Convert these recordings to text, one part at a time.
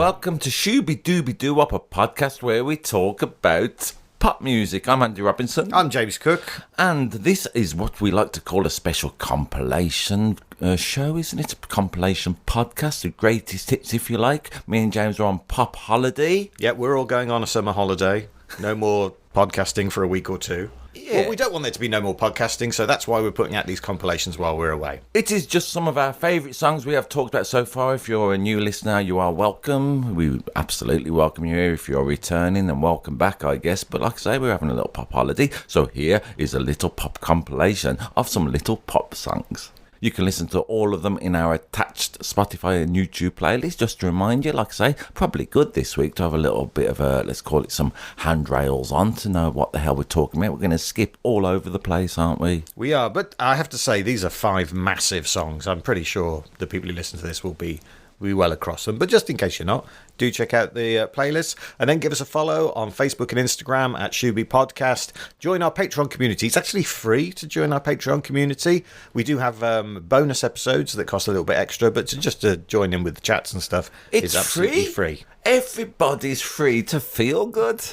welcome to Shooby Dooby Doo Up, a podcast where we talk about pop music. I'm Andy Robinson. I'm James Cook. And this is what we like to call a special compilation show, isn't it? A compilation podcast, the greatest hits, if you like. Me and James are on pop holiday. Yeah, we're all going on a summer holiday. No more podcasting for a week or two. Yeah. Well, we don't want there to be no more podcasting, so that's why we're putting out these compilations while we're away. It is just some of our favourite songs we have talked about so far. If you're a new listener, you are welcome. We absolutely welcome you here. If you're returning, then welcome back, I guess. But like I say, we're having a little pop holiday. So here is a little pop compilation of some little pop songs. You can listen to all of them in our attached Spotify and YouTube playlist. Just to remind you, like I say, probably good this week to have a little bit of a, let's call it some handrails on to know what the hell we're talking about. We're going to skip all over the place, aren't we? We are, but I have to say, these are 5 massive songs. I'm pretty sure the people who listen to this will be well across them. But just in case you're not, do check out the playlist and then give us a follow on Facebook and Instagram at Shooby Podcast. Join our Patreon community. It's actually free to join our Patreon community. We do have bonus episodes that cost a little bit extra, but to join in with the chats and stuff, it's absolutely free. Everybody's free to feel good.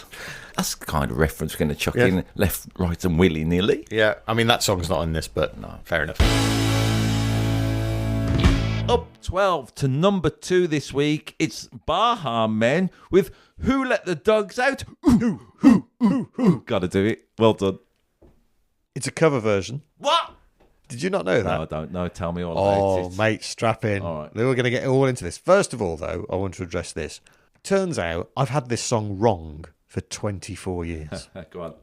That's the kind of reference we're going to chuck in left, right and willy-nilly. Yeah, I mean, that song's not in this, but no, fair enough. Up 12 to number 2 this week, it's Baha Men with Who Let the Dogs Out? Gotta do it. Well done. It's a cover version. What? Did you not know that? No, I don't know. Tell me all about it. Oh, mate, strap in. All right. We're going to get all into this. First of all, though, I want to address this. Turns out I've had this song wrong for 24 years. Go on.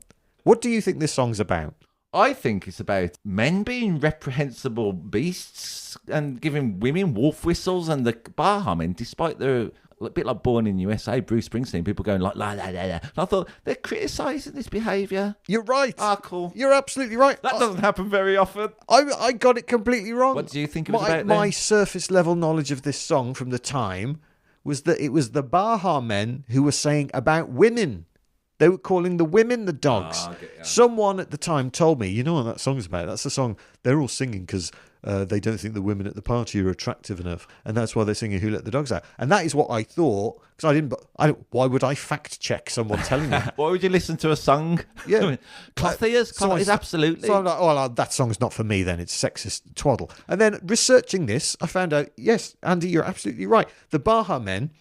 What do you think this song's about? I think it's about men being reprehensible beasts and giving women wolf whistles, and the Baha Men, despite their a bit like Born in USA, Bruce Springsteen, people going like la la la la. And I thought they're criticising this behaviour. You're right. Ah, cool. You're absolutely right. That doesn't happen very often. I got it completely wrong. What do you think it was about then? My surface level knowledge of this song from the time was that it was the Baha Men who were saying about women. They were calling the women the dogs. Someone at the time told me, you know what that song's about? That's the song they're all singing because they don't think the women at the party are attractive enough, and that's why they're singing "Who Let the Dogs Out." And that is what I thought, because why would I fact check someone telling me? Why would you listen to a song? Yeah, cloth ears, absolutely. So I'm like, oh, that song's not for me. Then it's sexist twaddle. And then researching this, I found out, yes, Andy, you're absolutely right. The Baha Men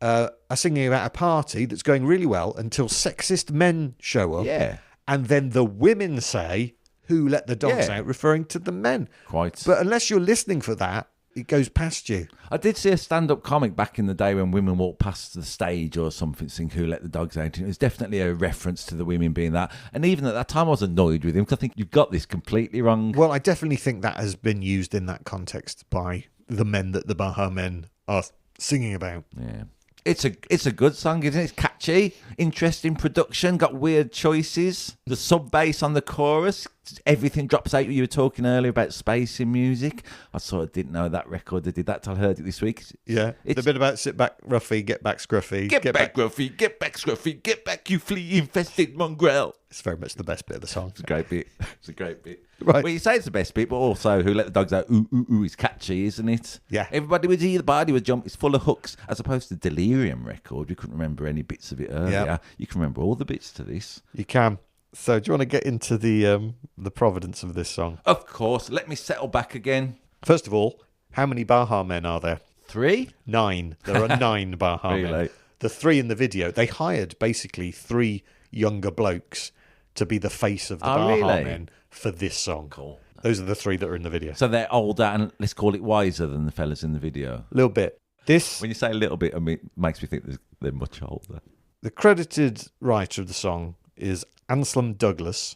are singing about a party that's going really well until sexist men show up. Yeah. And then the women say, "Who let the dogs out?" referring to the men. Quite. But unless you're listening for that, it goes past you. I did see a stand-up comic back in the day when women walked past the stage or something saying "Who let the dogs out?" And it was definitely a reference to the women being that. And even at that time, I was annoyed with him because I think you've got this completely wrong. Well, I definitely think that has been used in that context by the men that the Baha Men are singing about. Yeah. It's a good song, isn't it? It's catchy, interesting production, got weird choices. The sub bass on the chorus, everything drops out. You were talking earlier about space in music. I sort of didn't know that record. They did that till I heard it this week. Yeah, it's the bit about sit back, Ruffy, get back, Scruffy. Get back, Ruffy, get back, Scruffy, get back, you flea-infested mongrel. It's very much the best bit of the song. It's a great bit. It's a great bit. Right. Well, you say it's the best bit, but also Who Let the Dogs Out, ooh, ooh, ooh, is catchy, isn't it? Yeah. Everybody would hear the body would jump. It's full of hooks, as opposed to Delirium record. We couldn't remember any bits of it earlier. Yeah. You can remember all the bits to this. You can. So do you want to get into the providence of this song? Of course. Let me settle back again. First of all, how many Baha Men are there? 3? 9. There are 9 Baha Men. The 3 in the video. They hired basically 3 younger blokes to be the face of the Baha Men for this song. Cool. Those are the 3 that are in the video. So they're older and, let's call it, wiser than the fellas in the video. A little bit. When you say a little bit, I mean, it makes me think they're much older. The credited writer of the song is Anselm Douglas,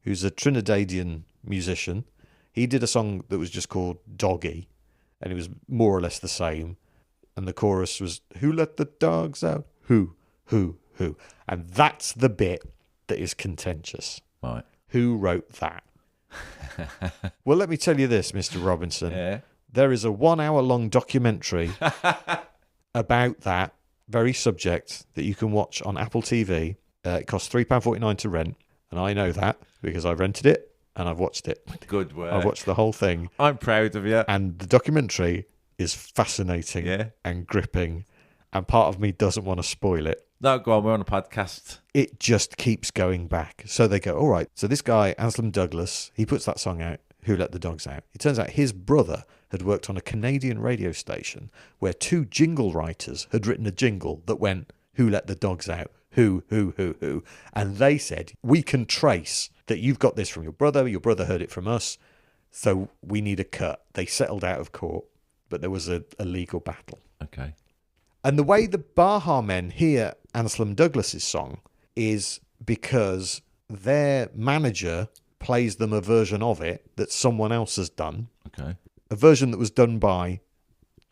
who's a Trinidadian musician. He did a song that was just called Doggy, and it was more or less the same. And the chorus was, "Who let the dogs out? Who? And that's the bit that is contentious. Right. Who wrote that? Well, let me tell you this, Mr. Robinson. Yeah. There is a 1-hour-long documentary about that very subject that you can watch on Apple TV. It costs £3.49 to rent, and I know that because I've rented it and I've watched it. Good work. I've watched the whole thing. I'm proud of you. And the documentary is fascinating and gripping and part of me doesn't want to spoil it. No, go on, we're on a podcast. It just keeps going back. So they go, all right, so this guy, Anselm Douglas, he puts that song out, Who Let the Dogs Out. It turns out his brother had worked on a Canadian radio station where 2 jingle writers had written a jingle that went, Who Let the Dogs Out? Who? And they said, we can trace that you've got this from your brother heard it from us, so we need a cut. They settled out of court, but there was a legal battle. Okay. And the way the Baha Men hear Anselm Douglas's song is because their manager plays them a version of it that someone else has done. Okay. A version that was done by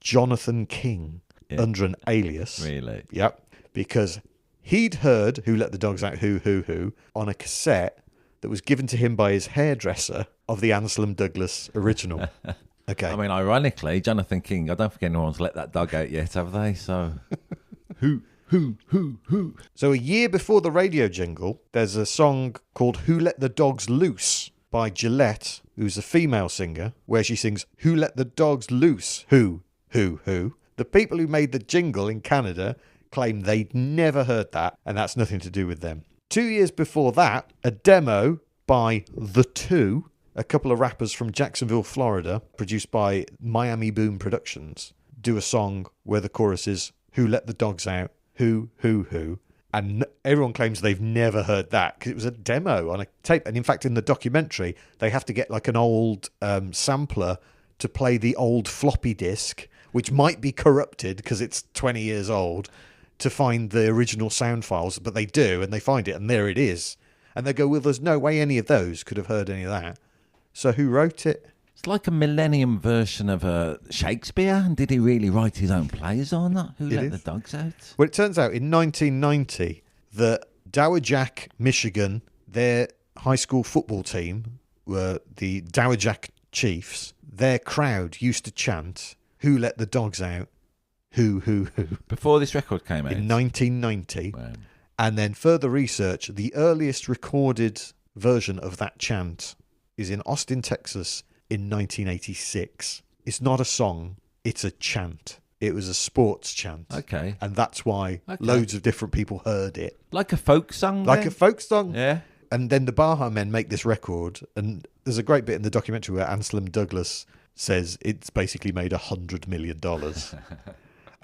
Jonathan King under an alias. Really? Yep. Because he'd heard Who Let the Dogs Out, Who on a cassette that was given to him by his hairdresser of the Anselm Douglas original. Okay. I mean, ironically, Jonathan King, I don't think anyone's let that dog out yet, have they? So, who? So a year before the radio jingle, there's a song called Who Let the Dogs Loose by Gillette, who's a female singer, where she sings, Who Let the Dogs Loose? Who? The people who made the jingle in Canada claim they'd never heard that, and that's nothing to do with them. 2 years before that, a demo by The Two, a couple of rappers from Jacksonville, Florida, produced by Miami Boom Productions, do a song where the chorus is, Who Let the Dogs Out? Who? And everyone claims they've never heard that because it was a demo on a tape. And in fact, in the documentary, they have to get like an old sampler to play the old floppy disk, which might be corrupted because it's 20 years old, to find the original sound files. But they do, and they find it, and there it is. And they go, well, there's no way any of those could have heard any of that. So who wrote it? It's like a millennium version of Shakespeare. And did he really write his own plays on that? Who Let the Dogs Out? Well, it turns out in 1990 that Dowagiac, Michigan, their high school football team were the Dowagiac Chiefs. Their crowd used to chant, Who Let the Dogs Out? Who? Before this record came out? In 1990. Wow. And then further research, the earliest recorded version of that chant is in Austin, Texas in 1986. It's not a song, it's a chant. It was a sports chant. Okay. And that's why loads of different people heard it. Like a folk song? Like a folk song. Yeah. And then the Baha Men make this record, and there's a great bit in the documentary where Anselm Douglas says it's basically made $100 million.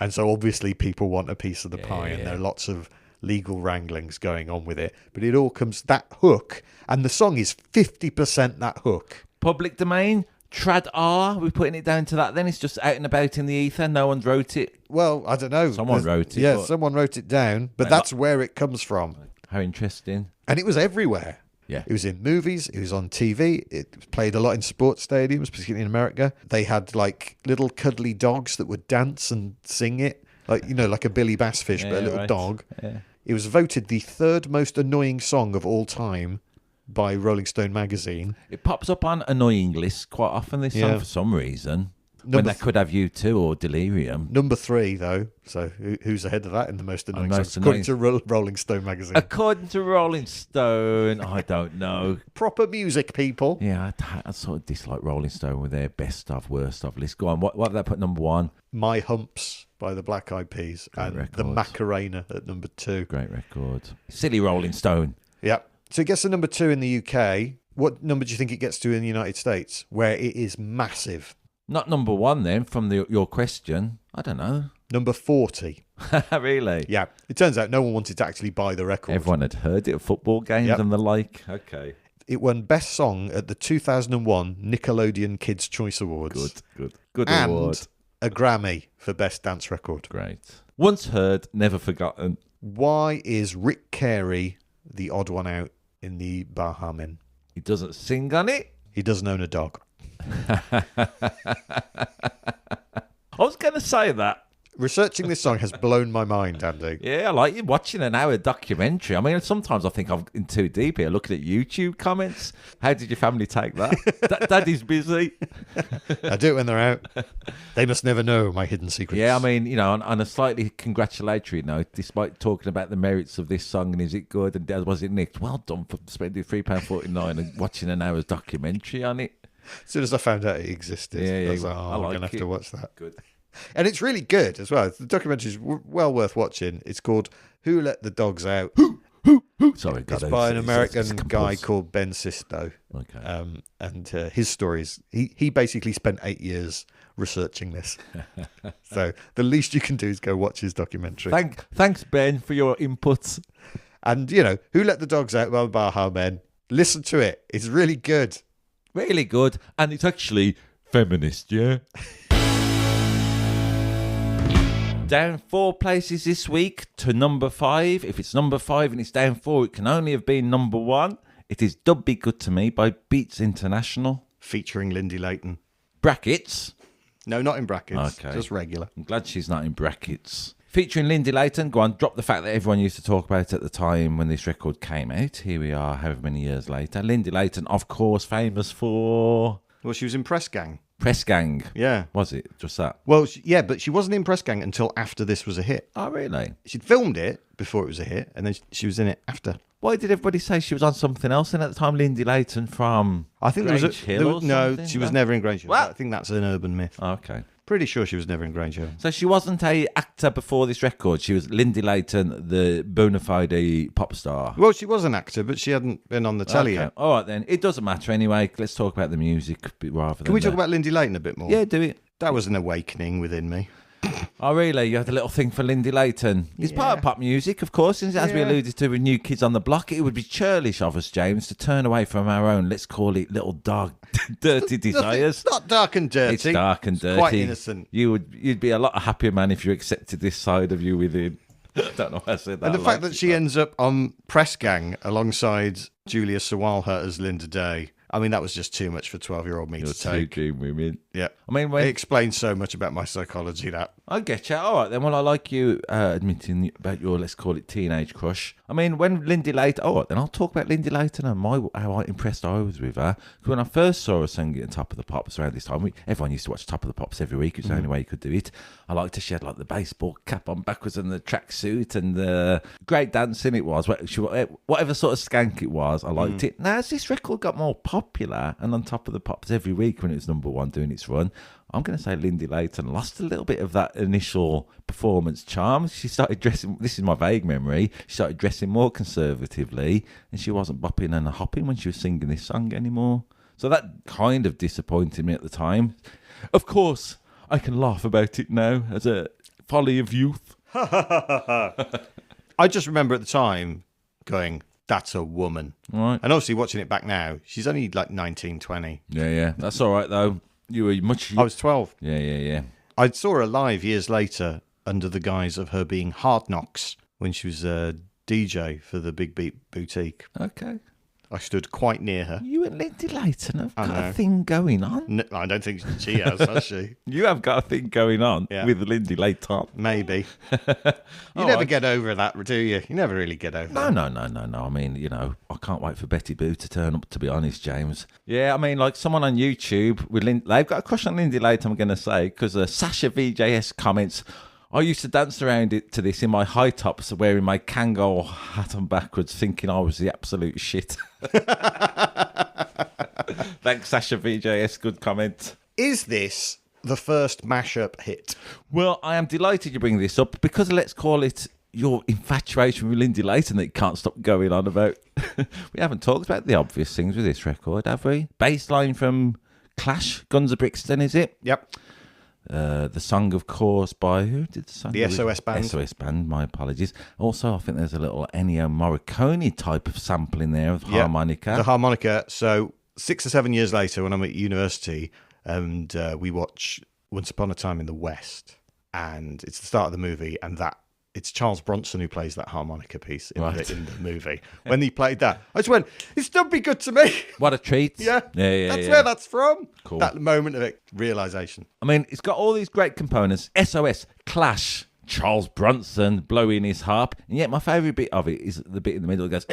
And so obviously people want a piece of the pie, and there are lots of legal wranglings going on with it. But it all comes, that hook, and the song is 50% that hook. Public domain? Trad R? We're putting it down to that then? It's just out and about in the ether? No one wrote it? Well, I don't know. Someone wrote it. Yeah, someone wrote it down, but that's where it comes from. How interesting. And it was everywhere. Yeah. It was in movies, it was on TV, it played a lot in sports stadiums, particularly in America. They had like little cuddly dogs that would dance and sing it, like, you know, like a Billy Bass fish, but a little dog. Yeah. It was voted the 3rd most annoying song of all time by Rolling Stone magazine. It pops up on annoying lists quite often, this song, for some reason. When they could have U2 or Delirium. Number 3, though. So who's ahead of that in the most annoying songs? According to Rolling Stone magazine. According to Rolling Stone, I don't know. Proper music, people. Yeah, I sort of dislike Rolling Stone with their best of, worst of list. Go on, what have they put number 1? My Humps by the Black Eyed Peas. Great and record. The Macarena at number 2. Great record. Silly Rolling Stone. Yep. So it gets to number 2 in the UK. What number do you think it gets to in the United States, where it is massive? Not number 1 then, from your question. I don't know. Number 40. Really? Yeah. It turns out no one wanted to actually buy the record. Everyone had heard it at football games and the like. Okay. It won Best Song at the 2001 Nickelodeon Kids' Choice Awards. Good and award. A Grammy for Best Dance Record. Great. Once heard, never forgotten. Why is Rick Carey the odd one out in the Baha Men? He doesn't sing on it. He doesn't own a dog. I was going to say that. Researching this song has blown my mind, Andy. Yeah, I like you watching an hour documentary. I mean, sometimes I think I'm in too deep here looking at YouTube comments. How did your family take that? Daddy's busy. I do it when they're out. They must never know my hidden secrets. Yeah, I mean, you know, on a slightly congratulatory note, despite talking about the merits of this song and is it good and was it nicked, well done for spending £3.49 and watching an hour's documentary on it. As soon as I found out it existed, I was like, I'm going to have to watch that. Good. And it's really good as well. The documentary is well worth watching. It's called Who Let the Dogs Out? Sorry, It's by an American guy called Ben Sisto. Okay. And his stories, he basically spent 8 years researching this. So the least you can do is go watch his documentary. Thanks, Ben, for your inputs. And, you know, Who Let the Dogs Out by the Baha Men. Listen to it. It's really good. Really good. And it's actually feminist, yeah? Down 4 places this week to number 5. If it's number 5 and it's down 4, it can only have been number 1. It is Don't Be Good to Me by Beats International. Featuring Lindy Layton. Brackets. No, not in brackets. Okay. Just regular. I'm glad she's not in brackets. Featuring Lindy Layton. Go on, drop the fact that everyone used to talk about at the time when this record came out. Here we are, however many years later. Lindy Layton, of course, famous for... Well, she was in Press Gang. Press Gang. Yeah. Was it? Just that? Well, yeah, but she wasn't in Press Gang until after this was a hit. Oh, really? She'd filmed it before it was a hit, and then she was in it after. Why did everybody say she was on something else? And at the time, Lindy Layton from I think Grange there was Hill or no, something? she was never in Grange Hill. What? I think that's an urban myth. Oh, okay. Pretty sure she was never in Grange Hill. So she wasn't a actor before this record. She was Lindy Layton, the bona fide pop star. Well, she was an actor, but she hadn't been on the telly yet. All right, then. It doesn't matter anyway. Let's talk about the music rather than... Can we talk about Lindy Layton a bit more? Yeah, do it. That was an awakening within me. Oh, really? You had a little thing for Lindy Layton. It's part of pop music, of course. And as we alluded to with New Kids on the Block, it would be churlish of us, James, to turn away from our own, let's call it little dark, dirty desires. It's not dark and dirty. It's dark and dirty. Quite innocent. You'd be a lot happier man if you accepted this side of you within. I don't know why I said that. And the fact that she ends up on Press Gang alongside Julia Sawalha as Linda Day, I mean, that was just too much for 12-year-old me to take. Two dream women. Yeah. I mean, It explains so much about my psychology, that. I get you. All right, then. Well, I like you admitting about your, let's call it, teenage crush. I mean, when Lindy Layton... All right, then I'll talk about Lindy Layton and how impressed I was with her. Because when I first saw her singing at Top of the Pops around this time, everyone used to watch Top of the Pops every week. It was the only way you could do it. I liked her. She had, like, the baseball cap on backwards and the tracksuit and the great dancing it was. Whatever sort of skank it was, I liked it. Now, as this record got more popular and on Top of the Pops every week when it was number 1 doing its run, I'm going to say Lindy Layton lost a little bit of that initial performance charm. She started dressing, this is my vague memory, she started dressing more conservatively and she wasn't bopping and hopping when she was singing this song anymore. So that kind of disappointed me at the time. Of course, I can laugh about it now as a folly of youth. I just remember at the time going, that's a woman. Right. And obviously watching it back now, she's only like 19, 20. Yeah. That's all right, though. You were much... I was 12. Yeah. I saw her live years later under the guise of her being Hard Knocks when she was a DJ for the Big Beat Boutique. Okay. I stood quite near her. You and Lindy Layton have got a thing going on. No, I don't think she has she? You have got a thing going on with Lindy Layton. Maybe. You never get over that, do you? You never really get over that. No. I mean, you know, I can't wait for Betty Boo to turn up, to be honest, James. Yeah, I mean, like someone on YouTube, they've got a crush on Lindy Layton, I'm going to say, because Sasha VJS comments... I used to dance around it to this in my high tops, wearing my Kangol hat on backwards, thinking I was the absolute shit. Thanks, Sasha VJS. Good comment. Is this the first mashup hit? Well, I am delighted you bring this up because let's call it your infatuation with Lindy Layton that you can't stop going on about. We haven't talked about the obvious things with this record, have we? Bass line from Clash, Guns of Brixton, is it? Yep. The song, of course, by who did the song? The SOS Band. SOS Band, my apologies. Also, I think there's a little Ennio Morricone type of sample in there of harmonica. The harmonica. So 6 or 7 years later, when I'm at university, and we watch Once Upon a Time in the West, and it's the start of the movie, and it's Charles Bronson who plays that harmonica piece in the movie. When he played that, I just went, "It's Don't Be Good to Me." What a treat! Yeah. That's where that's from. Cool. That moment of realization. I mean, it's got all these great components: SOS, Clash, Charles Bronson blowing his harp, and yet my favourite bit of it is the bit in the middle that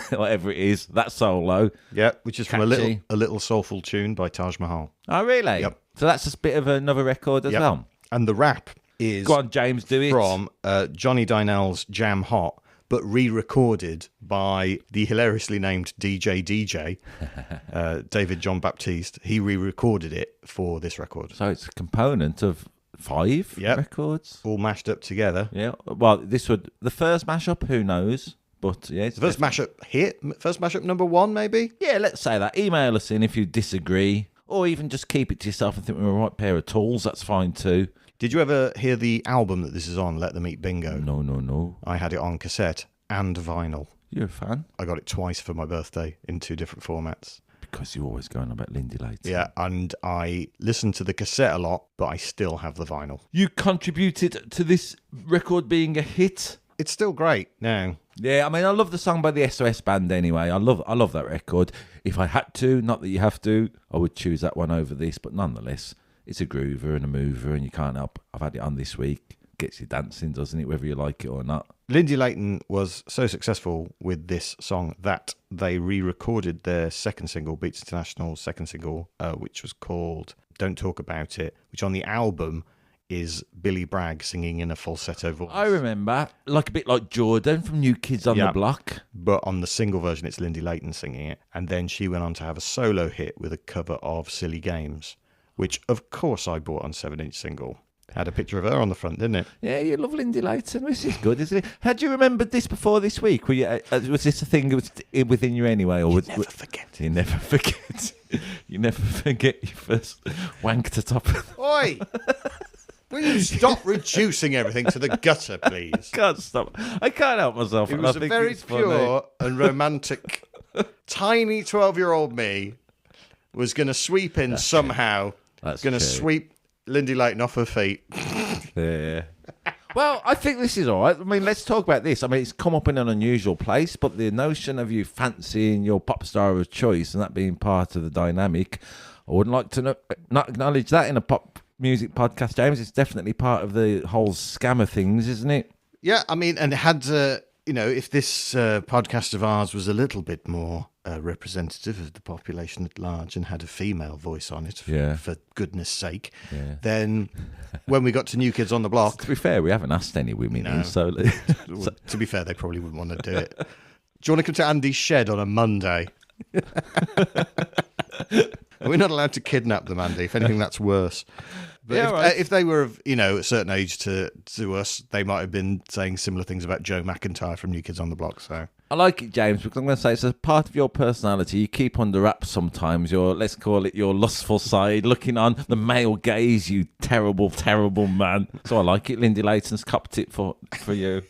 goes whatever it is. That solo, yeah, which is from a little soulful tune by Taj Mahal. Oh, really? Yep. So that's just a bit of another record as well. And the rap is go on, James, do it from Johnny Dynell's Jam Hot, but re-recorded by the hilariously named DJ, David John Baptiste. He re-recorded it for this record. So it's a component of 5 records. All mashed up together. Yeah. Well, the first mashup, who knows? But yeah, it's the first mashup number 1, maybe? Yeah, let's say that. Email us in if you disagree, or even just keep it to yourself and think we're a right pair of tools. That's fine too. Did you ever hear the album that this is on, Let Them Eat Bingo? No. I had it on cassette and vinyl. You're a fan? I got it twice for my birthday in 2 different formats. Because you're always going on about Lindy Layton. Yeah, and I listened to the cassette a lot, but I still have the vinyl. You contributed to this record being a hit. It's still great now. Yeah, I mean, I love the song by the SOS Band anyway. I love that record. If I had to, not that you have to, I would choose that one over this, but nonetheless, it's a groover and a mover, and you can't help. I've had it on this week. Gets you dancing, doesn't it, whether you like it or not? Lindy Layton was so successful with this song that they re-recorded their second single, Beats International's second single, which was called Don't Talk About It, which on the album is Billy Bragg singing in a falsetto voice. I remember, a bit like Jordan from New Kids on the Block. But on the single version, it's Lindy Layton singing it. And then she went on to have a solo hit with a cover of Silly Games, which, of course, I bought on 7-inch single. Had a picture of her on the front, didn't it? Yeah, you love Lindy Layton. This is good, isn't it? Had you remembered this before this week? Was this a thing that was within you anyway? Or never forget. You never forget. You never forget your first wank to top. Oi! Will you stop reducing everything to the gutter, please? I can't stop. I can't help myself. It was a very pure and romantic, tiny 12-year-old me was going to sweep in somehow. That's going to sweep Lindy Layton off her feet. Yeah. Well, I think this is all right. I mean, let's talk about this. I mean, it's come up in an unusual place, but the notion of you fancying your pop star of choice and that being part of the dynamic, I wouldn't like to not acknowledge that in a pop music podcast, James. It's definitely part of the whole scam of things, isn't it? Yeah, I mean, and had, if this podcast of ours was a little bit more representative of the population at large and had a female voice on it, for goodness sake, then when we got to New Kids on the Block... To be fair, we haven't asked any women in, so... To be fair, they probably wouldn't want to do it. Do you want to come to Andy's shed on a Monday? We're not allowed to kidnap them, Andy. If anything, that's worse. But if they were of a certain age to us, they might have been saying similar things about Joe McIntyre from New Kids on the Block. So I like it, James, because I'm going to say it's a part of your personality. You keep under wraps sometimes. Let's call it your lustful side, looking on the male gaze. You terrible, terrible man. So I like it. Lindy Layton's copped it for you.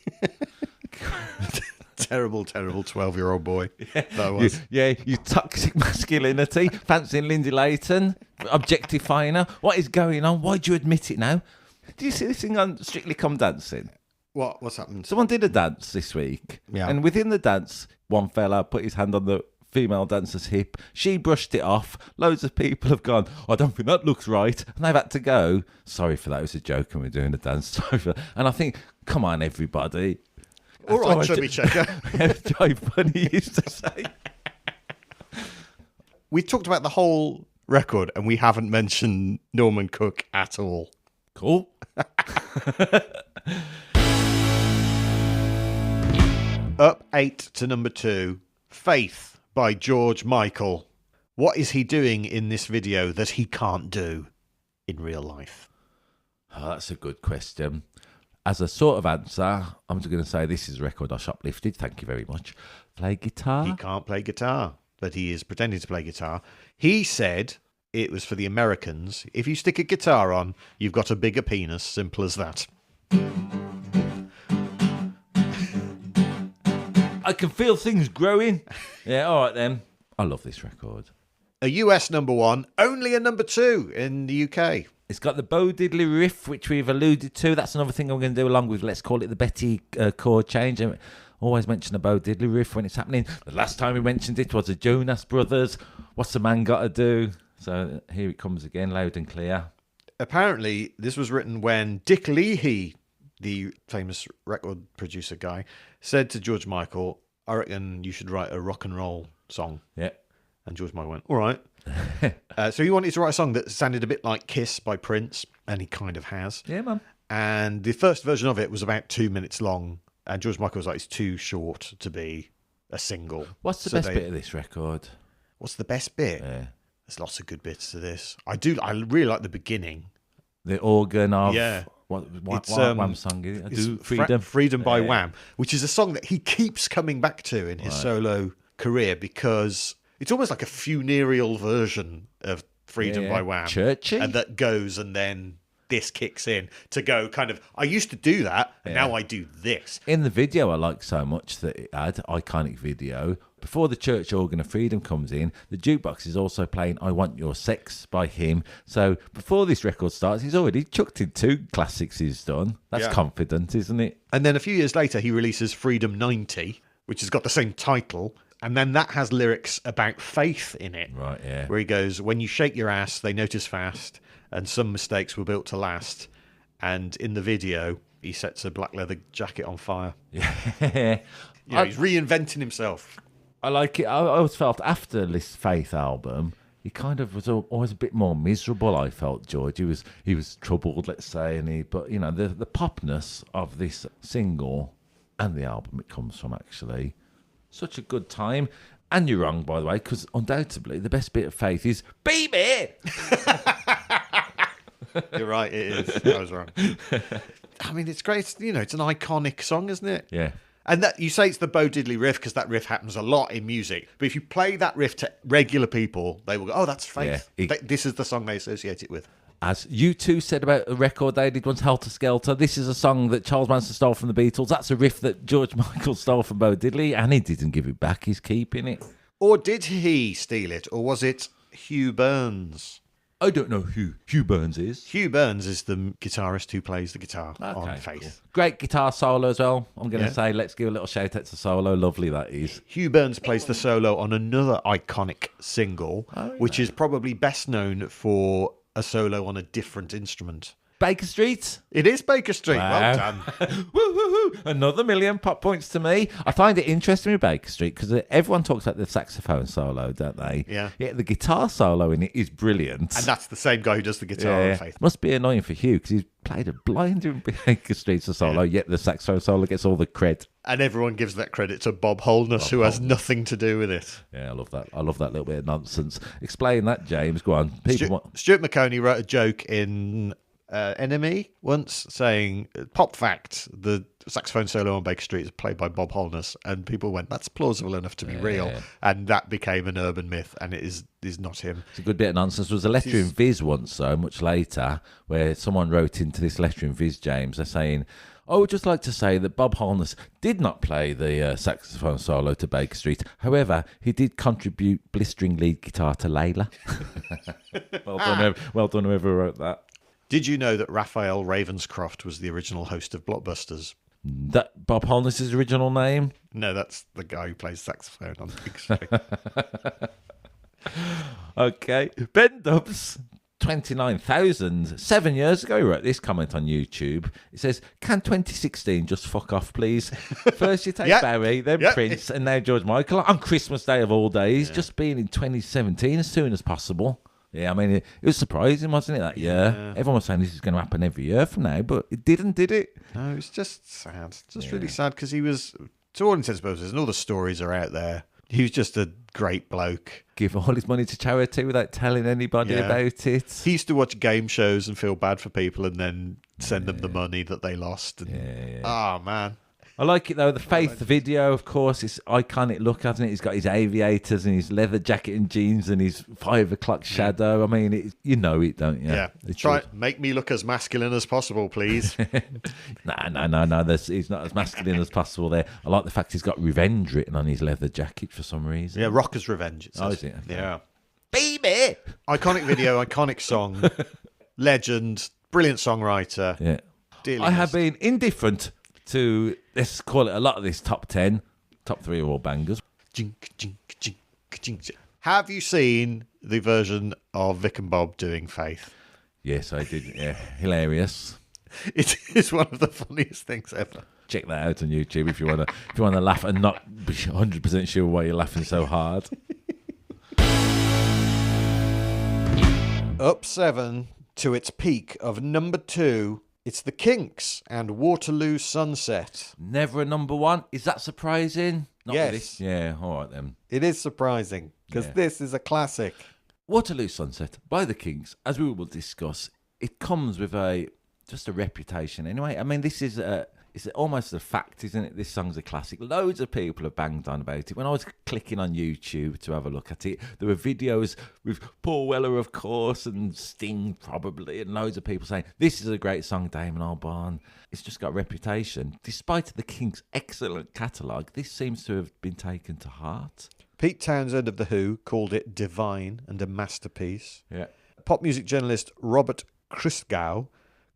Terrible, terrible 12-year-old boy. That was. You toxic masculinity, fancying Lindy Layton, objectifying her. What is going on? Why'd you admit it now? Do you see this thing on Strictly Come Dancing? What's happened? Someone did a dance this week. Yeah. And within the dance, one fella put his hand on the female dancer's hip. She brushed it off. Loads of people have gone, I don't think that looks right. And they've had to go, sorry for that. It was a joke and we're doing a dance. Sorry for that. And I think, come on, everybody. All right, Chubby Checker. Joy Bunny used to say. We talked about the whole record and we haven't mentioned Norman Cook at all. Cool. Up 8 to number 2, Faith by George Michael. What is he doing in this video that he can't do in real life? Oh, that's a good question. As a sort of answer, I'm just going to say this is a record I shoplifted. Thank you very much. Play guitar? He can't play guitar, but he is pretending to play guitar. He said it was for the Americans. If you stick a guitar on, you've got a bigger penis. Simple as that. I can feel things growing. Yeah, all right then. I love this record. A US number 1, only a number 2 in the UK. It's got the Bo Diddley riff, which we've alluded to. That's another thing I'm going to do along with, let's call it the Betty chord change. I always mention the Bo Diddley riff when it's happening. The last time we mentioned it was the Jonas Brothers. What's a man got to do? So here it comes again, loud and clear. Apparently, this was written when Dick Leahy, the famous record producer guy, said to George Michael, I reckon you should write a rock and roll song. Yeah. And George Michael went, all right. So he wanted to write a song that sounded a bit like Kiss by Prince, and he kind of has. Yeah, man. And the first version of it was about 2 minutes long, And George Michael was like, it's too short to be a single. What's the best bit of this record? What's the best bit? Yeah. There's lots of good bits to this. I really like the beginning. The organ of what It's, Wham song is it? Freedom. Freedom by Wham, which is a song that he keeps coming back to in his solo career because it's almost like a funereal version of Freedom by Wham. Churchy. And that goes and then this kicks in to go kind of, I used to do that and now I do this. In the video I like so much that it had, iconic video, before the church organ of freedom comes in, the jukebox is also playing I Want Your Sex by him. So before this record starts, he's already chucked in 2 classics he's done. That's confident, isn't it? And then a few years later, he releases Freedom 90, which has got the same title. And then that has lyrics about faith in it. Right, yeah. Where he goes, when you shake your ass, they notice fast, and some mistakes were built to last. And in the video, he sets a black leather jacket on fire. Yeah. He's reinventing himself. I like it. I always felt after this Faith album, he kind of was always a bit more miserable. I felt George. He was troubled, let's say, but the popness of this single and the album it comes from, actually, such a good time. And you're wrong, by the way, because undoubtedly the best bit of Faith is "Baby." You're right, it is. I was wrong. I mean, it's great. It's an iconic song, isn't it? Yeah. And that you say it's the Bo Diddley riff because that riff happens a lot in music. But if you play that riff to regular people, they will go, "Oh, that's Faith." Yeah, This is the song they associate it with. As U2 said about a record they did once, Helter Skelter, this is a song that Charles Manson stole from the Beatles. That's a riff that George Michael stole from Bo Diddley, and he didn't give it back. He's keeping it. Or did he steal it? Or was it Hugh Burns? I don't know who Hugh Burns is. Hugh Burns is the guitarist who plays the guitar on Faith. Cool. Great guitar solo as well. I'm going to say, let's give a little shout out to solo. Lovely that is. Hugh Burns plays the solo on another iconic single, which is probably best known for a solo on a different instrument. Baker Street. It is Baker Street. Wow. Well done. Woo-hoo-hoo. Another million pop points to me. I find it interesting with Baker Street because everyone talks about the saxophone solo, don't they? Yeah. Yet the guitar solo in it is brilliant. And that's the same guy who does the guitar on Faith. Must be annoying for Hugh because he's played a blinding Baker Street's a solo, yet the saxophone solo gets all the cred. And everyone gives that credit to Bob Holness, who has nothing to do with it. Yeah, I love that. I love that little bit of nonsense. Explain that, James. Go on. Stuart McConey wrote a joke in Enemy once saying, "Pop fact, the saxophone solo on Baker Street is played by Bob Holness," and people went, "That's plausible enough to be real," and that became an urban myth, and it is not him. It's a good bit of nonsense. There was a letter in Viz once, so much later, where someone wrote into this letter in Viz, James, they're saying, "I would just like to say that Bob Holness did not play the saxophone solo to Baker Street. However, he did contribute blistering lead guitar to Layla." Well done, whoever wrote that. Did you know that Raphael Ravenscroft was the original host of Blockbusters? That Bob Holness's original name? No, that's the guy who plays saxophone on Big Street. Okay. Ben Dubs, 29,000. 7 years ago, he wrote this comment on YouTube. It says, "Can 2016 just fuck off, please? First you take Barry, then Prince, and now George Michael on Christmas Day of all days. Just being in 2017 as soon as possible." Yeah, I mean, it was surprising, wasn't it, that year? Everyone was saying this is going to happen every year from now, but it didn't, did it? No, it's just sad. Just really sad because he was, to all intents and purposes, and all the stories are out there, he was just a great bloke. Give all his money to charity without telling anybody about it. He used to watch game shows and feel bad for people and then send them the money that they lost. And, oh, man. I like it though. The Faith video, of course, it's iconic look, hasn't it? He's got his aviators and his leather jacket and jeans and his 5 o'clock shadow. I mean, you know it, don't you? Yeah. Try make me look as masculine as possible, please. No. He's not as masculine as possible there. I like the fact he's got revenge written on his leather jacket for some reason. Yeah, Rocker's Revenge. It says. Oh, is it? Yeah. Baby! Iconic video, iconic song, legend, brilliant songwriter. Yeah. Dearly I have missed. been indifferent to, let's call it, a lot of this top 10. Top 3 are all bangers. Jink, jink, jink, jink. Have you seen the version of Vic and Bob doing Faith? Yes, I did. Yeah, hilarious. It is one of the funniest things ever. Check that out on YouTube if you want to laugh and not be 100% sure why you're laughing so hard. Up 7 to its peak of number 2 It's the Kinks and Waterloo Sunset. Never a number one. Is that surprising? Not Yes. Really. Yeah, all right then. It is surprising because this is a classic. Waterloo Sunset by the Kings, as we will discuss, it comes with just a reputation anyway. I mean, this is it's almost a fact, isn't it? This song's a classic. Loads of people have banged on about it. When I was clicking on YouTube to have a look at it, there were videos with Paul Weller, of course, and Sting probably, and loads of people saying, this is a great song, Damon Albarn. It's just got a reputation. Despite the Kings' excellent catalogue, this seems to have been taken to heart. Pete Townsend of The Who called it divine and a masterpiece. Yeah. Pop music journalist Robert Christgau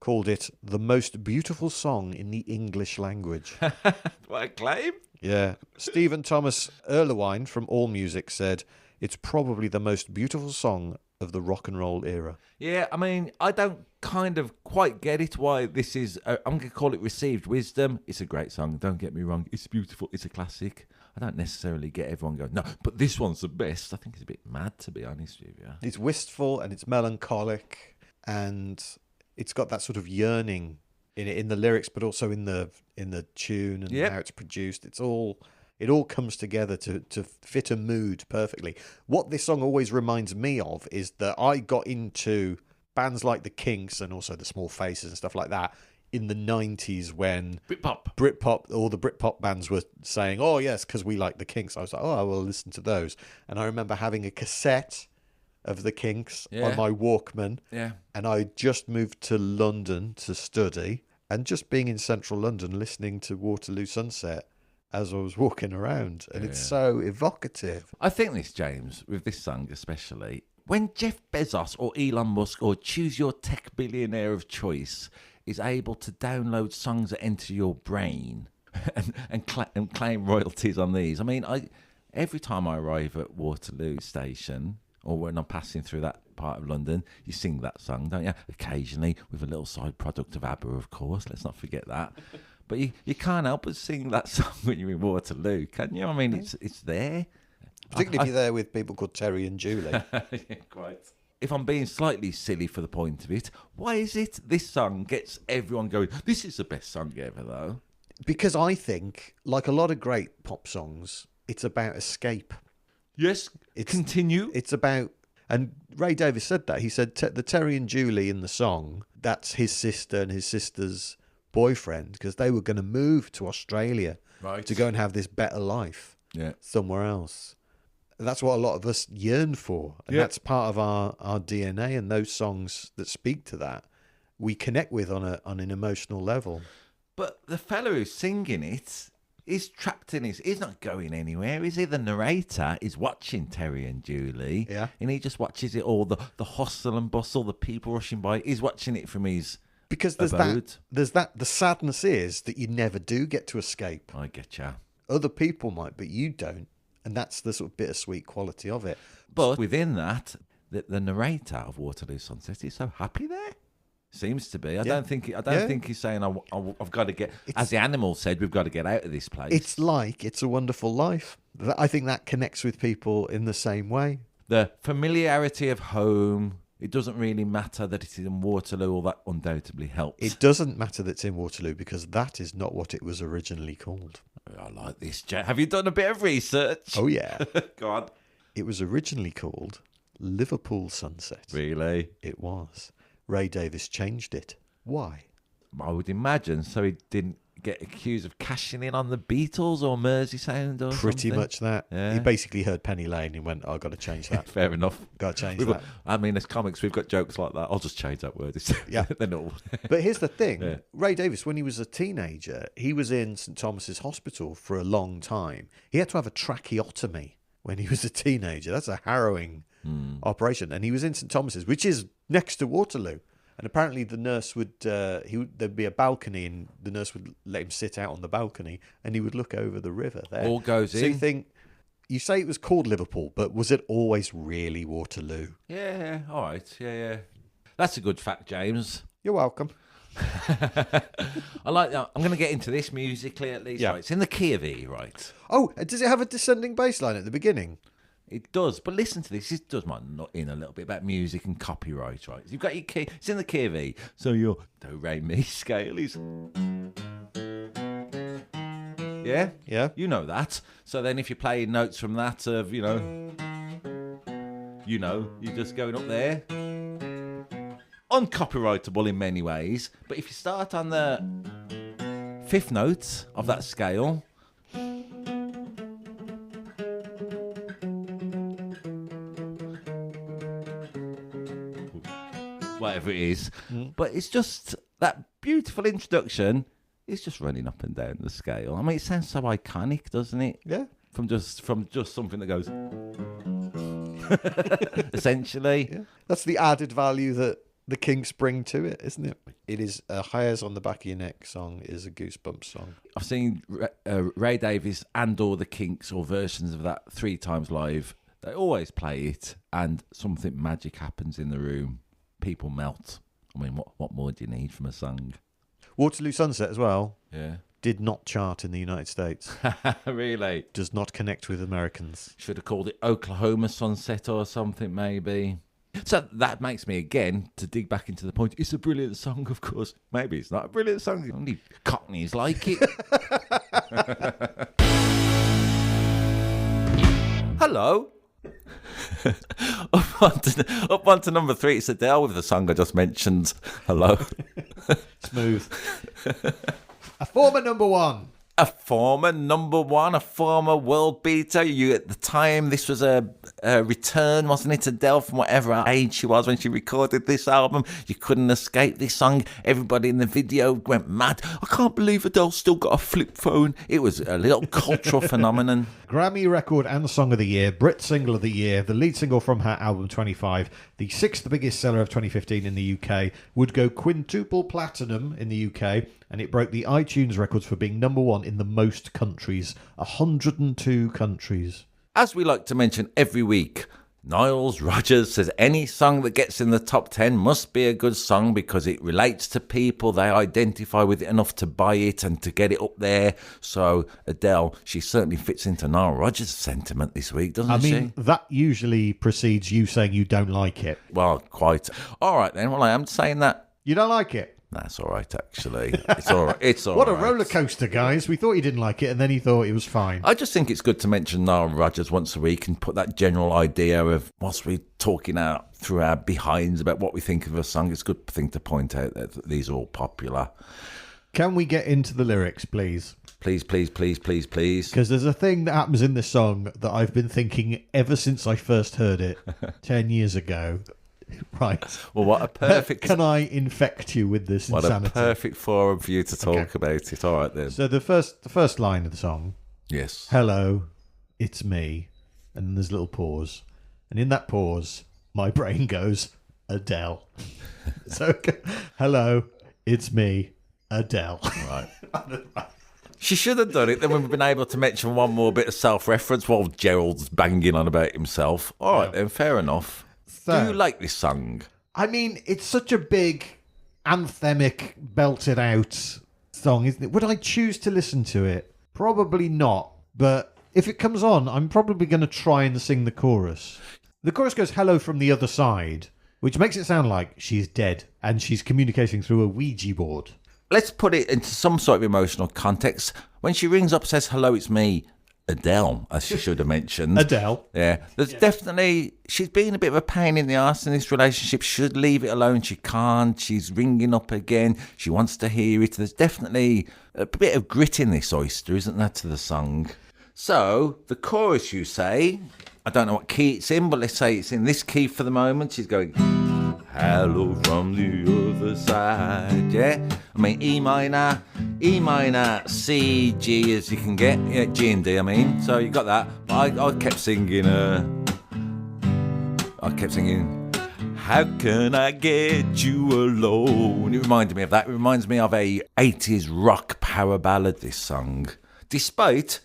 called it the most beautiful song in the English language. What a claim. Yeah. Stephen Thomas Erlewine from AllMusic said it's probably the most beautiful song of the rock and roll era. Yeah, I mean, I don't kind of quite get it why this is, I'm going to call it received wisdom. It's a great song, don't get me wrong. It's beautiful, it's a classic. I don't necessarily get everyone going, no, but this one's the best. I think it's a bit mad, to be honest with you. It's wistful and it's melancholic and it's got that sort of yearning in it, in the lyrics, but also in the tune and how it's produced. It all comes together to fit a mood perfectly. What this song always reminds me of is that I got into bands like the Kinks and also the Small Faces and stuff like that in the 90s when Britpop, all the Britpop bands were saying, oh yes, because we like the Kinks. I was like, oh, I will listen to those. And I remember having a cassette of the Kinks on my Walkman. Yeah. And I just moved to London to study and just being in central London listening to Waterloo Sunset as I was walking around. And it's so evocative. I think this, James, with this song especially, when Jeff Bezos or Elon Musk or choose your tech billionaire of choice is able to download songs that enter your brain and claim royalties on these. I mean, every time I arrive at Waterloo Station or when I'm passing through that part of London, you sing that song, don't you? Occasionally with a little side product of ABBA, of course. Let's not forget that. But you can't help but sing that song when you're in Waterloo, can you? I mean, it's there. Particularly if you're there with people called Terry and Julie. Yeah, quite. If I'm being slightly silly for the point of it, why is it this song gets everyone going, this is the best song ever, though? Because I think, like a lot of great pop songs, it's about escape. Yes, continue. It's about, and Ray Davies said that. He said the Terry and Julie in the song, that's his sister and his sister's boyfriend, because they were going to move to Australia to go and have this better life somewhere else. That's what a lot of us yearn for. And that's part of our DNA, and those songs that speak to that, we connect with on an emotional level. But the fellow who's singing it is trapped in he's not going anywhere, is he? The narrator is watching Terry and Julie. Yeah. And he just watches it all, the hustle and bustle, the people rushing by. He's watching it from his Because there's abode. The sadness is that you never do get to escape. I get you. Other people might, but you don't. And that's the sort of bittersweet quality of it. But within that, the narrator of Waterloo Sunset is so happy there. Seems to be. I don't think he's saying I've got to get. As the animal said, we've got to get out of this place. It's like It's a Wonderful Life. I think that connects with people in the same way. The familiarity of home. It doesn't really matter that it's in Waterloo, or that undoubtedly helps. It doesn't matter that it's in Waterloo because that is not what it was originally called. I like this, Jack. Have you done a bit of research? Oh, yeah. Go on. It was originally called Liverpool Sunset. Really? It was. Ray Davies changed it. Why? I would imagine so he didn't get accused of cashing in on the Beatles or Merseysound or Pretty something. much that. Yeah. He basically heard Penny Lane and went, I've got to change that. Fair enough. Got to change that. I mean, as comics, we've got jokes like that. I'll just change that word. Yeah. They're not. But here's the thing. Ray Davies, when he was a teenager, he was in St Thomas's Hospital for a long time. He had to have a tracheotomy when he was a teenager. That's a harrowing operation. And he was in St Thomas's, which is next to Waterloo. And apparently the nurse would, there'd be a balcony and the nurse would let him sit out on the balcony and he would look over the river there. All goes in. So you say it was called Liverpool, but was it always really Waterloo? Yeah, all right. Yeah. That's a good fact, James. You're welcome. I like that. I'm going to get into this musically at least. Yeah. Right. It's in the key of E, right? Oh, does it have a descending bass line at the beginning? It does. But listen to this. This does my nut in a little bit about music and copyright, right? You've got your key. It's in the key of E. So your do, re, mi scale is... Yeah? Yeah. You know that. So then if you're playing notes from that of, you're just going up there. Uncopyrightable in many ways. But if you start on the fifth note of that scale... whatever it is. But it's just that beautiful introduction is just running up and down the scale. I mean, it sounds so iconic, doesn't it? Yeah. From just something that goes essentially. Yeah. That's the added value that the Kinks bring to it, isn't it? It is a Hairs on the Back of Your Neck song is a Goosebumps song. I've seen Ray Davies and or the Kinks or versions of that 3 times live. They always play it and something magic happens in the room. People melt. I mean, what more do you need from a song? Waterloo Sunset as well. Yeah. Did not chart in the United States. Really? Does not connect with Americans. Should have called it Oklahoma Sunset or something, maybe. So that makes me, again, to dig back into the point, it's a brilliant song, of course. Maybe it's not a brilliant song. Only Cockneys like it. Hello. up on to number 3, it's Adele with the song I just mentioned. Hello. Smooth. A former number 1. A former number 1, a former world beater. You at the time, this was a return, wasn't it? Adele, from whatever age she was when she recorded this album. You couldn't escape this song. Everybody in the video went mad. I can't believe Adele's still got a flip phone. It was a little cultural phenomenon. Grammy Record and Song of the Year, Brit Single of the Year, the lead single from her album 25, the 6th biggest seller of 2015 in the UK, would go quintuple platinum in the UK, and it broke the iTunes records for being number 1 in the most countries, 102 countries. As we like to mention every week, Niles Rodgers says any song that gets in the top 10 must be a good song because it relates to people. They identify with it enough to buy it and to get it up there. So Adele, she certainly fits into Niles Rodgers' sentiment this week, doesn't she? I mean, that usually precedes you saying you don't like it. Well, quite. All right then. Well, I am saying that. You don't like it? That's all right, actually. It's all right. It's all what right. What a roller coaster, guys. We thought he didn't like it, and then he thought it was fine. I just think it's good to mention Niles Rodgers once a week and put that general idea of, whilst we're talking out through our behinds about what we think of a song, it's a good thing to point out that these are all popular. Can we get into the lyrics, please? Please, please, please, please, please. Because there's a thing that happens in this song that I've been thinking ever since I first heard it 10 years ago. Right. Well, what a perfect... Can I infect you with this insanity? What a perfect forum for you to talk about it. All right, then. So the first line of the song. Yes. Hello, it's me. And then there's a little pause. And in that pause, my brain goes, Adele. So, hello, it's me, Adele. Right. She should have done it. Then we've been able to mention one more bit of self-reference while Gerald's banging on about himself. All right, then, fair enough. So, do you like this song? I mean, it's such a big, anthemic, belted out song, isn't it? Would I choose to listen to it? Probably not. But if it comes on, I'm probably going to try and sing the chorus. The chorus goes, hello from the other side, which makes it sound like she's dead and she's communicating through a Ouija board. Let's put it into some sort of emotional context. When she rings up, says, hello, it's me, Adele, as she should have mentioned. Adele. Yeah. There's definitely... She's been a bit of a pain in the arse in this relationship. She should leave it alone. She can't. She's ringing up again. She wants to hear it. There's definitely a bit of grit in this oyster, isn't there, to the song? So, the chorus, you say... I don't know what key it's in, but let's say it's in this key for the moment. She's going... Hello from the other side, yeah? I mean, E minor, C, G as you can get. Yeah, G and D, I mean. So you got that. But I kept singing, how can I get you alone? It reminded me of that. It reminds me of a 80s rock power ballad, this song. Despite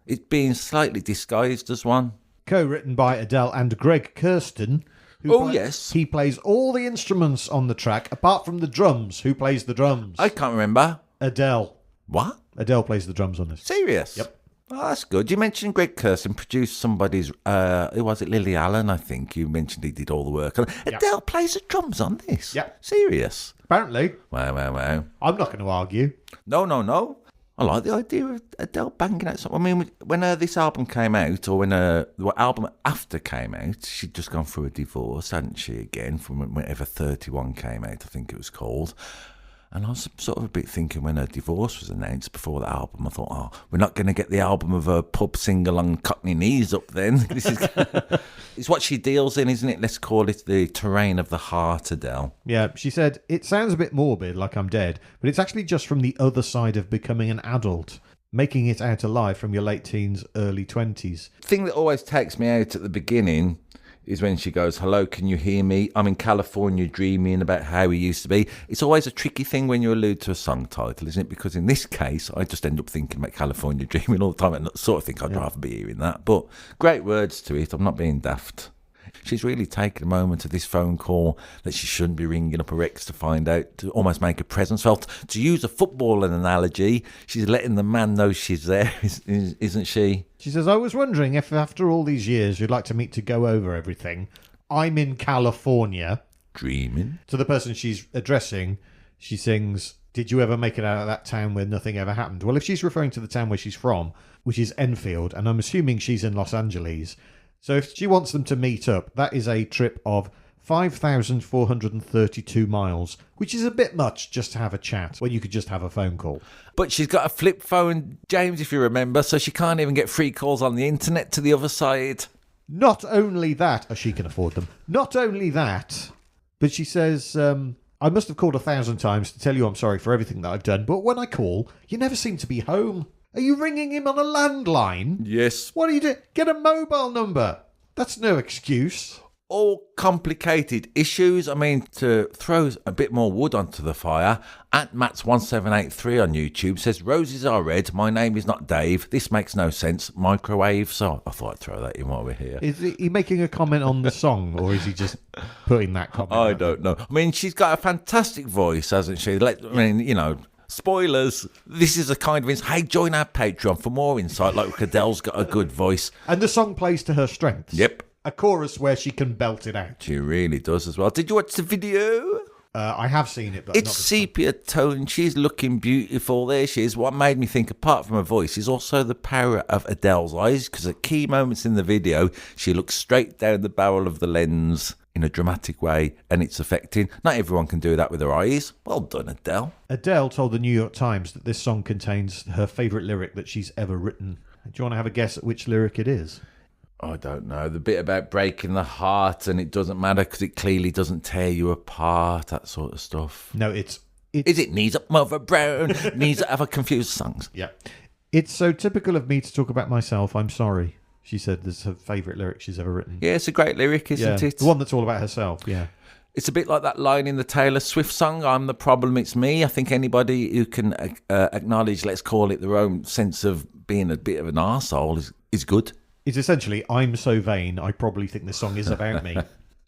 it being slightly disguised as one. Co-written by Adele and Greg Kirsten. Yes. He plays all the instruments on the track, apart from the drums. Who plays the drums? I can't remember. Adele. What? Adele plays the drums on this. Serious? Yep. Oh, that's good. You mentioned Greg Kirsten produced somebody's, who was it, Lily Allen, I think. You mentioned he did all the work. Adele plays the drums on this? Yeah. Serious? Apparently. Wow. I'm not going to argue. No. I like the idea of Adele banging out something. I mean, when this album came out, or when the album after came out, she'd just gone through a divorce, hadn't she, again, from whenever 31 came out, I think it was called. And I was sort of a bit thinking when her divorce was announced before the album, I thought, we're not going to get the album of her pub sing-along Cockney Knees up then. This is it's what she deals in, isn't it? Let's call it the terrain of the heart, Adele. Yeah, she said, it sounds a bit morbid, like I'm dead, but it's actually just from the other side of becoming an adult, making it out alive from your late teens, early 20s. The thing that always takes me out at the beginning is when she goes, hello, can you hear me? I'm in California dreaming about how we used to be. It's always a tricky thing when you allude to a song title, isn't it? Because in this case, I just end up thinking about California dreaming all the time and sort of think I'd rather be hearing that. But great words to it. I'm not being daft. She's really taken a moment of this phone call that she shouldn't be ringing up her ex to find out, to almost make her presence felt. To use a footballing analogy, she's letting the man know she's there, isn't she? She says, I was wondering if after all these years you'd like to meet to go over everything. I'm in California. Dreaming. To the person she's addressing, she sings, did you ever make it out of that town where nothing ever happened? Well, if she's referring to the town where she's from, which is Enfield, and I'm assuming she's in Los Angeles, so if she wants them to meet up, that is a trip of 5,432 miles, which is a bit much just to have a chat when you could just have a phone call. But she's got a flip phone, James, if you remember, so she can't even get free calls on the internet to the other side. Not only that, she can afford them. Not only that, but she says, I must have called 1,000 times to tell you I'm sorry for everything that I've done, but when I call, you never seem to be home. Are you ringing him on a landline? Yes. What are you doing? Get a mobile number. That's no excuse. All complicated issues. I mean, to throw a bit more wood onto the fire, @Mats1783 on YouTube says, roses are red, my name is not Dave, this makes no sense, microwave. So I thought I'd throw that in while we're here. Is he making a comment on the song, or is he just putting that comment I out? don't know. I mean, she's got a fantastic voice, hasn't she? Spoilers. This is a kind of... Hey, join our Patreon for more insight. Like Adele's got a good voice. And the song plays to her strengths. Yep. A chorus where she can belt it out. She really does as well. Did you watch the video? I have seen it, but it's sepia tone. She's looking beautiful. There she is. What made me think, apart from her voice, is also the power of Adele's eyes, because at key moments in the video, she looks straight down the barrel of the lens in a dramatic way, and it's affecting. Not everyone can do that with their eyes. Well done, Adele. Adele told the New York Times that this song contains her favourite lyric that she's ever written. Do you want to have a guess at which lyric it is? I don't know. The bit about breaking the heart and it doesn't matter because it clearly doesn't tear you apart, that sort of stuff. No, it's Is it Knees Up Mother Brown? Knees Up Have Confused Songs. Yeah. It's so typical of me to talk about myself. I'm sorry. She said this is her favourite lyric she's ever written. Yeah, it's a great lyric, isn't it? The one that's all about herself, yeah. It's a bit like that line in the Taylor Swift song, I'm the problem, it's me. I think anybody who can acknowledge, let's call it, their own sense of being a bit of an arsehole is good. It's essentially, I'm so vain, I probably think this song is about me.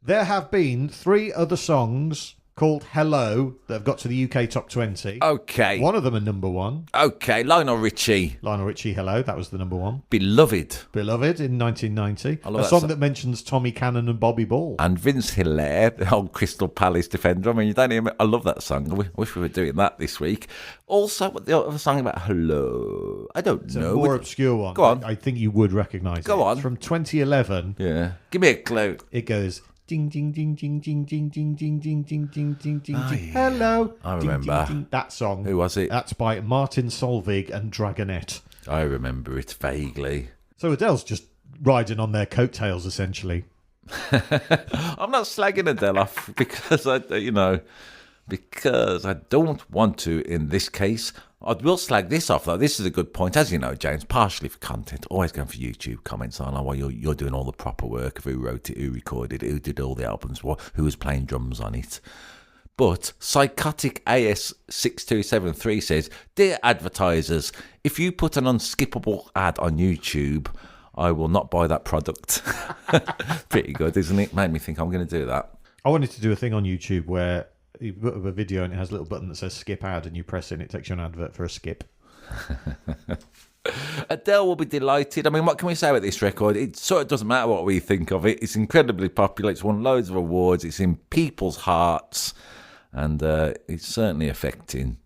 There have been 3 other songs called Hello that have got to the UK Top 20. Okay. One of them a number 1. Okay, Lionel Richie. Lionel Richie, Hello, that was the number 1. Beloved. Beloved in 1990. I love a that song song. that mentions Tommy Cannon and Bobby Ball. And Vince Hilaire, the old Crystal Palace defender. I mean, you don't hear me. I love that song. I wish we were doing that this week. Also, the other song about Hello. I don't know. A more obscure one. Go on. I think you would recognise it. Go on. It's from 2011. Yeah. Give me a clue. It goes... Ding ding ding ding ding ding ding ding ding ding ding ding ding Oh, ding. yeah. Hello. I Ding, remember. ding, ding. That song. Who was it? That's by Martin Solveig and Dragonette. I remember it vaguely. So Adele's just riding on their coattails, essentially. I'm not slagging Adele off because I don't want to in this case. I will slag this off, though. This is a good point. As you know, James, partially for content, always going for YouTube comments on while you're doing all the proper work of who wrote it, who recorded it, who did all the albums, who was playing drums on it. But Psychotic AS6273 says, Dear advertisers, if you put an unskippable ad on YouTube, I will not buy that product. Pretty good, isn't it? Made me think I'm going to do that. I wanted to do a thing on YouTube where you put up a video and it has a little button that says skip ad and you press it and it takes you an advert for a skip. Adele will be delighted. I mean, what can we say about this record? It sort of doesn't matter what we think of it. It's incredibly popular. It's won loads of awards. It's in people's hearts. And it's certainly affecting.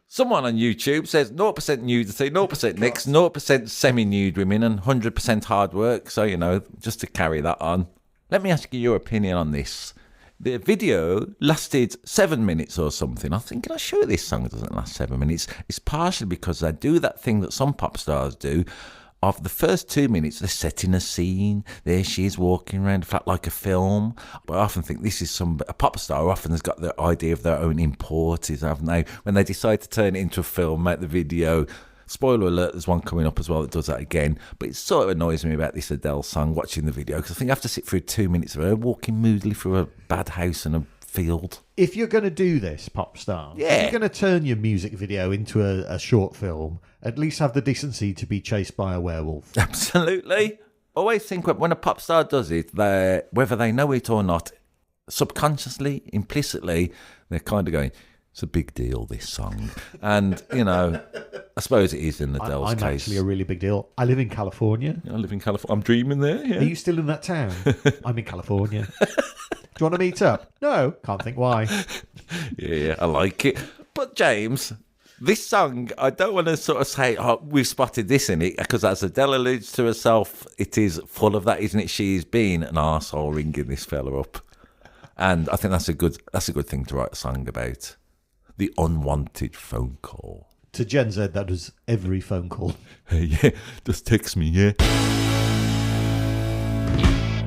Someone on YouTube says 0% nudity, 0% nicks, 0% semi-nude women, and 100% hard work. So, just to carry that on. Let me ask you your opinion on this. The video lasted 7 minutes or something. I'm thinking, I'm sure this song doesn't last 7 minutes. It's partially because they do that thing that some pop stars do. Of the first 2 minutes, they're setting a scene. There she is walking around flat like a film. But I often think this is a pop star often has got the idea of their own importance, haven't they? When they decide to turn it into a film, make the video. Spoiler alert, there's one coming up as well that does that again. But it sort of annoys me about this Adele song, watching the video, because I think I have to sit through 2 minutes of her walking moodily through a bad house and a field. If you're going to do this, pop star, if you're going to turn your music video into a short film, at least have the decency to be chased by a werewolf. Absolutely. Always think when a pop star does it, whether they know it or not, subconsciously, implicitly, they're kind of going, it's a big deal, this song. And, I suppose it is in Adele's case. I'm actually a really big deal. I live in California. I live in California. I'm dreaming there, yeah. Are you still in that town? I'm in California. Do you want to meet up? No, can't think why. Yeah, I like it. But, James, this song, I don't want to sort of say, we've spotted this in it, because as Adele alludes to herself, it is full of that, isn't it? She's been an arsehole ringing this fella up. And I think that's a good thing to write a song about. The unwanted phone call. To Gen Z, that was every phone call. Yeah, just text me, yeah.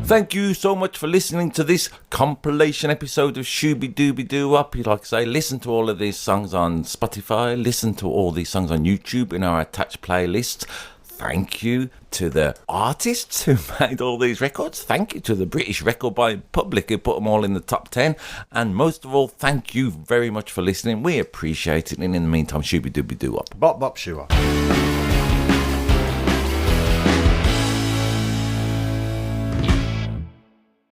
Thank you so much for listening to this compilation episode of Shooby Dooby Doo Up. Like I say, listen to all of these songs on Spotify. Listen to all these songs on YouTube in our attached playlist. Thank you to the artists who made all these records. Thank you to the British record buying public who put them all in the top 10. And most of all, thank you very much for listening. We appreciate it. And in the meantime, Shooby Dooby Doo Up. Bop bop shoo up.